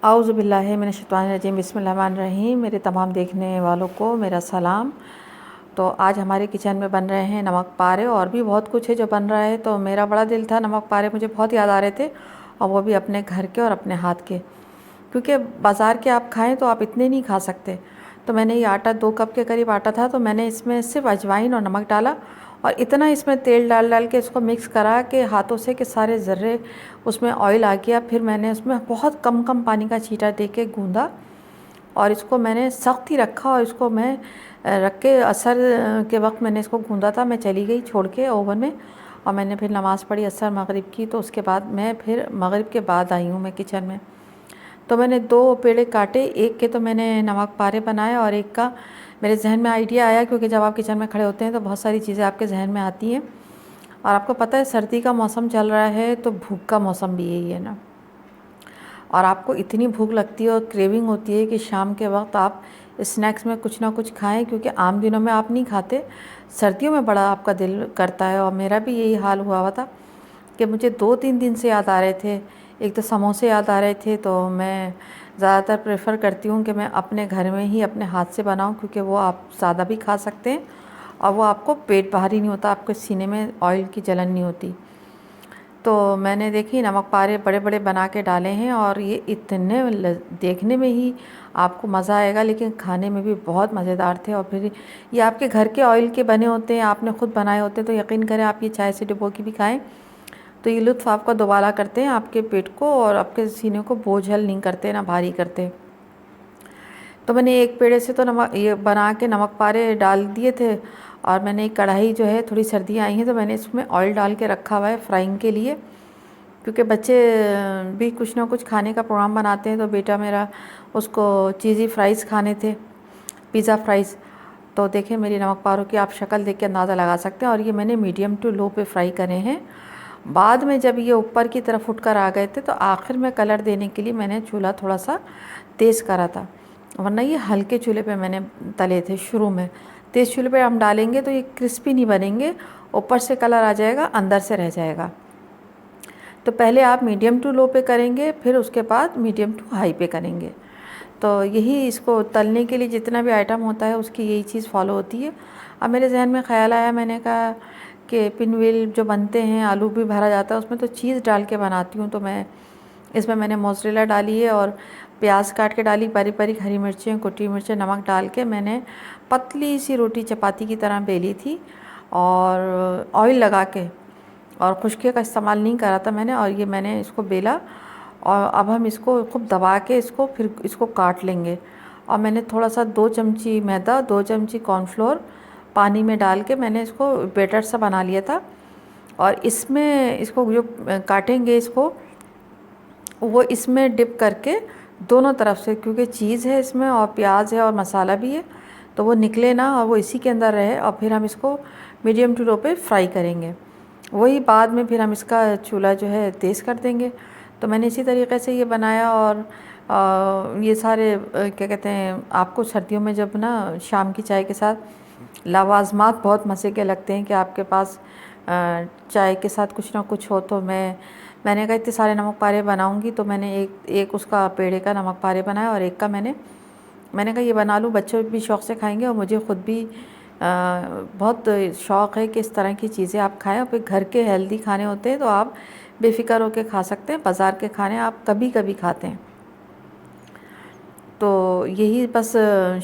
आऊज़ु बिल्लाहि मिनश शैतानिर रजीम बिस्मिल्लाहिर्रहमानिर्रहीम। मेरे तमाम देखने वालों को मेरा सलाम। तो आज हमारे किचन में बन रहे हैं नमक पारे, और भी बहुत कुछ है जो बन रहा है। तो मेरा बड़ा दिल था, नमक पारे मुझे बहुत याद आ रहे थे, और वो भी अपने घर के और अपने हाथ के, क्योंकि बाज़ार के आप खाएं तो आप इतने नहीं खा सकते। तो मैंने ये आटा 2 कप के करीब आटा था, तो मैंने इसमें सिर्फ अजवाइन और नमक डाला, और इतना इसमें तेल डाल डाल के इसको मिक्स करा के हाथों से कि सारे ज़र्रे उसमें ऑयल आ गया। फिर मैंने उसमें बहुत कम कम पानी का छींटा दे के गूँधा, और इसको मैंने सख्त ही रखा, और इसको मैं रख के असर के वक्त मैंने इसको गूँधा था। मैं चली गई छोड़ के ओवन में, और मैंने फिर नमाज़ पढ़ी असर मगरिब की। तो उसके बाद मैं फिर मगरिब के बाद आई हूँ मैं किचन में। तो मैंने 2 पेड़े काटे, एक के तो मैंने नमक पारे बनाए, और एक का मेरे जहन में आइडिया आया, क्योंकि जब आप किचन में खड़े होते हैं तो बहुत सारी चीज़ें आपके जहन में आती हैं। और आपको पता है सर्दी का मौसम चल रहा है, तो भूख का मौसम भी यही है ना, और आपको इतनी भूख लगती है और क्रेविंग होती है कि शाम के वक्त आप स्नैक्स में कुछ ना कुछ खाएं, क्योंकि आम दिनों में आप नहीं खाते, सर्दियों में बड़ा आपका दिल करता है। और मेरा भी यही हाल हुआ था कि मुझे 2-3 दिन से याद आ रहे थे। एक तो समोसे याद आ रहे थे, तो मैं ज़्यादातर प्रेफर करती हूँ कि मैं अपने घर में ही अपने हाथ से बनाऊँ, क्योंकि वो आप सादा भी खा सकते हैं, और वो आपको पेट भारी नहीं होता, आपके सीने में ऑयल की जलन नहीं होती। तो मैंने देखी नमक पारे बड़े बड़े बना के डाले हैं, और ये इतने देखने में ही आपको मज़ा आएगा, लेकिन खाने में भी बहुत मज़ेदार थे। और फिर ये आपके घर के ऑयल के बने होते हैं, आपने ख़ुद बनाए होते हैं, तो यकीन करें आप ये चाय से डुबो के भी खाएं तो ये लुत्फ़ आपका दोबारा करते हैं, आपके पेट को और आपके सीने को बोझल नहीं करते, ना भारी करते। तो मैंने एक पेड़े से तो नमक ये बना के नमक पारे डाल दिए थे, और मैंने एक कढ़ाई जो है, थोड़ी सर्दियाँ आई हैं तो मैंने इसमें ऑयल डाल के रखा हुआ है फ्राइंग के लिए, क्योंकि बच्चे भी कुछ ना कुछ खाने का प्रोग्राम बनाते हैं। तो बेटा मेरा, उसको चीज़ी फ्राइज़ खाने थे, पिज़्ज़ा फ्राइज़। तो देखें मेरी नमक पारों की आप शक्ल देख के अंदाज़ा लगा सकते हैं, और ये मैंने मीडियम टू लो पे फ्राई करे हैं। बाद में जब ये ऊपर की तरफ उठ कर आ गए थे, तो आखिर में कलर देने के लिए मैंने चूल्हा थोड़ा सा तेज़ करा था, वरना ये हल्के चूल्हे पे मैंने तले थे शुरू में। तेज़ चूल्हे पे हम डालेंगे तो ये क्रिस्पी नहीं बनेंगे, ऊपर से कलर आ जाएगा, अंदर से रह जाएगा। तो पहले आप मीडियम टू लो पे करेंगे, फिर उसके बाद मीडियम टू हाई पे करेंगे। तो यही इसको तलने के लिए जितना भी आइटम होता है उसकी यही चीज़ फॉलो होती है। अब मेरे जहन में ख़्याल आया, मैंने कहा कि पिनव्हील जो बनते हैं, आलू भी भरा जाता है उसमें, तो चीज़ डाल के बनाती हूँ। तो मैं इसमें मैंने मोज़रेला डाली है, और प्याज काट के डाली, बारीक बारीक हरी मिर्चें, कुटी मिर्चें, नमक डाल के मैंने पतली सी रोटी चपाती की तरह बेली थी, और ऑयल लगा के, और खुशके का इस्तेमाल नहीं करा था मैंने। और ये मैंने इसको बेला, और अब हम इसको खूब दबा के इसको फिर इसको काट लेंगे। और मैंने थोड़ा सा 2 चमची मैदा, 2 चमची कॉर्नफ्लोर पानी में डाल के मैंने इसको बैटर सा बना लिया था। और इसमें इसको जो काटेंगे इसको, वो इसमें डिप करके दोनों तरफ से, क्योंकि चीज़ है इसमें और प्याज है और मसाला भी है, तो वो निकले ना और वो इसी के अंदर रहे। और फिर हम इसको मीडियम टू लो पे फ्राई करेंगे। वही बाद में फिर हम इसका चूल्हा जो है तेज़ कर देंगे। तो मैंने इसी तरीके से ये बनाया। और ये सारे क्या कहते हैं, आपको सर्दियों में जब ना शाम की चाय के साथ लवाज़मात बहुत मज़े के लगते हैं कि आपके पास चाय के साथ कुछ ना कुछ हो। तो मैंने कहा इतने सारे नमक पारे बनाऊंगी, तो मैंने एक उसका पेड़े का नमक पारे बनाया, और एक का मैंने कहा ये बना लूँ, बच्चे भी शौक़ से खाएंगे, और मुझे ख़ुद भी बहुत शौक़ है कि इस तरह की चीज़ें आप खाएं। और फिर घर के हेल्दी खाने होते हैं तो आप बेफ़िक्र होकर खा सकते हैं, बाज़ार के खाने आप कभी कभी खाते हैं। तो यही बस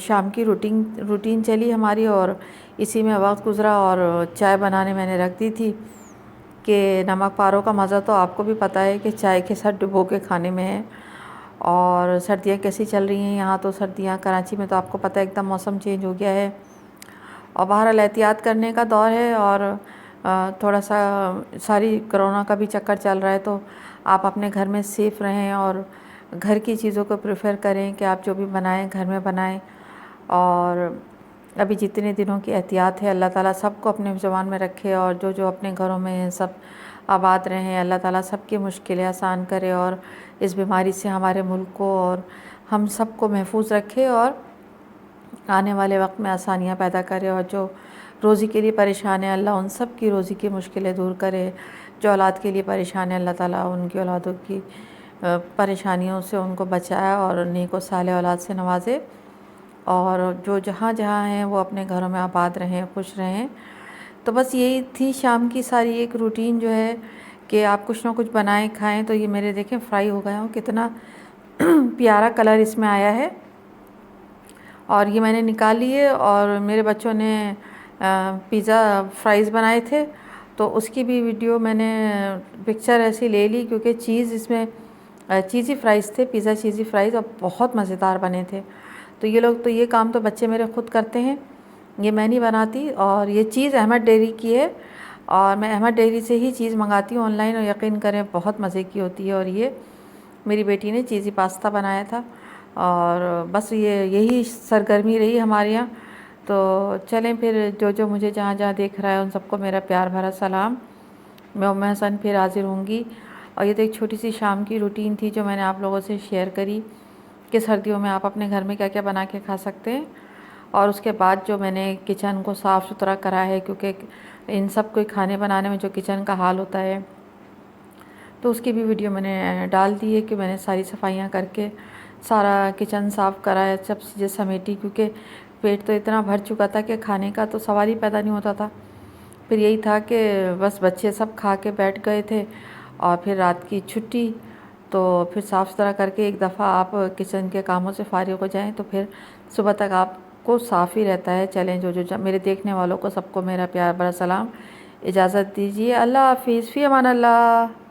शाम की रूटीन चली हमारी, और इसी में वक्त गुज़रा। और चाय बनाने मैंने रख दी थी कि नमक पारों का मज़ा तो आपको भी पता है कि चाय के साथ डुबो के खाने में है। और सर्दियाँ कैसी चल रही हैं यहाँ, तो सर्दियाँ कराची में तो आपको पता है एकदम मौसम चेंज हो गया है, और बहरहाल एहतियात करने का दौर है। और थोड़ा सा सारी कोरोना का भी चक्कर चल रहा है, तो आप अपने घर में सेफ़ रहें, और घर की चीज़ों को प्रेफर करें कि आप जो भी बनाएं घर में बनाएं। और अभी जितने दिनों की एहतियात है, अल्लाह ताला सबको अपने ज़ुबान में रखे, और जो जो अपने घरों में हैं सब आबाद रहें। अल्लाह ताला सबकी मुश्किलें आसान करे, और इस बीमारी से हमारे मुल्क को और हम सबको महफूज रखे, और आने वाले वक्त में आसानियाँ पैदा करे। और जो रोज़ी के लिए परेशान है, अल्लाह उन सब की रोज़ी की मुश्किलें दूर करे। जो औलाद के लिए परेशान है, अल्लाह ताला उनकी औलादों की परेशानियों से उनको बचाए और नेक व साले औलाद से नवाजे, और जो जहाँ जहाँ हैं वो अपने घरों में आबाद रहें, खुश रहें। तो बस यही थी शाम की सारी एक रूटीन जो है कि आप कुछ ना कुछ बनाएं खाएं। तो ये मेरे देखें फ्राई हो गया हो, कितना प्यारा कलर इसमें आया है। और ये मैंने निकाल लिए, और मेरे बच्चों ने पिज़्ज़ा फ्राइज़ बनाए थे, तो उसकी भी वीडियो मैंने पिक्चर ऐसी ले ली, क्योंकि चीज़ इसमें चीज़ी फ्राइज़ थे, पिज़्ज़ा चीज़ी फ्राइज़, और बहुत मज़ेदार बने थे। तो ये काम तो बच्चे मेरे खुद करते हैं, ये मैं नहीं बनाती। और ये चीज़ अहमद डेयरी की है, और मैं अहमद डेयरी से ही चीज़ मंगाती हूँ ऑनलाइन, और यकीन करें बहुत मज़े की होती है। और ये मेरी बेटी ने चीज़ी पास्ता बनाया था, और बस यही सरगर्मी रही हमारे यहाँ। तो चलें फिर, जो जो मुझे जहाँ जहाँ देख रहा है उन सबको मेरा प्यार भरा सलाम। मैं उम्मे हसन फिर हाज़िर होंगी। और ये तो एक छोटी सी शाम की रूटीन थी जो मैंने आप लोगों से शेयर करी कि सर्दियों में आप अपने घर में क्या क्या बना के खा सकते हैं। और उसके बाद जो मैंने किचन को साफ़ सुथरा करा है, क्योंकि इन सब कोई खाने बनाने में जो किचन का हाल होता है, तो उसकी भी वीडियो मैंने डाल दी है कि मैंने सारी सफाइयाँ करके सारा किचन साफ़ करा है, सब चीज़ें समेटी, क्योंकि पेट तो इतना भर चुका था कि खाने का तो सवाल ही पैदा नहीं होता था। फिर यही था कि बस बच्चे सब खा के बैठ गए थे, और फिर रात की छुट्टी, तो फिर साफ़ सुथरा करके एक दफ़ा आप किचन के कामों से फ़ारिग हो जाएं तो फिर सुबह तक आपको साफ़ ही रहता है। चलें, जो मेरे देखने वालों को सबको मेरा प्यार भरा सलाम। इजाज़त दीजिए, अल्लाह हाफ़िज़, फ़ी अमान अल्लाह।